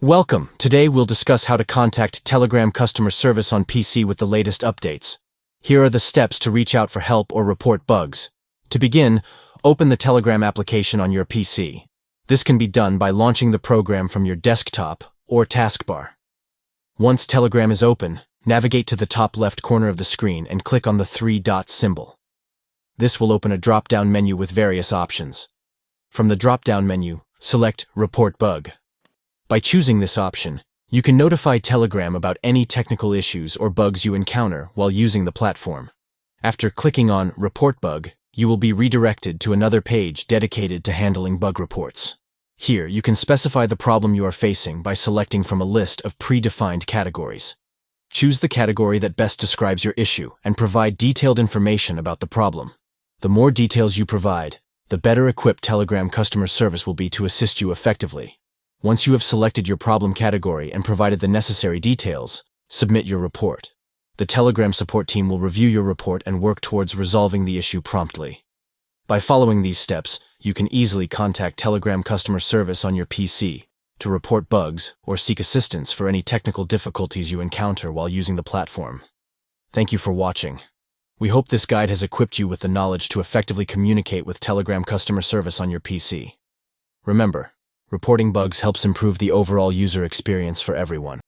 Welcome. Today we'll discuss how to contact Telegram customer service on PC with the latest updates. Here are the steps to reach out for help or report bugs. To begin, open the Telegram application on your PC. This can be done by launching the program from your desktop or taskbar. Once Telegram is open, navigate to the top left corner of the screen and click on the three-dot symbol. This will open a drop-down menu with various options. From the drop-down menu, select Report Bug. By choosing this option, you can notify Telegram about any technical issues or bugs you encounter while using the platform. After clicking on Report Bug, you will be redirected to another page dedicated to handling bug reports. Here, you can specify the problem you are facing by selecting from a list of predefined categories. Choose the category that best describes your issue and provide detailed information about the problem. The more details you provide, the better equipped Telegram customer service will be to assist you effectively. Once you have selected your problem category and provided the necessary details, submit your report. The Telegram support team will review your report and work towards resolving the issue promptly. By following these steps, you can easily contact Telegram customer service on your PC to report bugs or seek assistance for any technical difficulties you encounter while using the platform. Thank you for watching. We hope this guide has equipped you with the knowledge to effectively communicate with Telegram customer service on your PC. Remember, reporting bugs helps improve the overall user experience for everyone.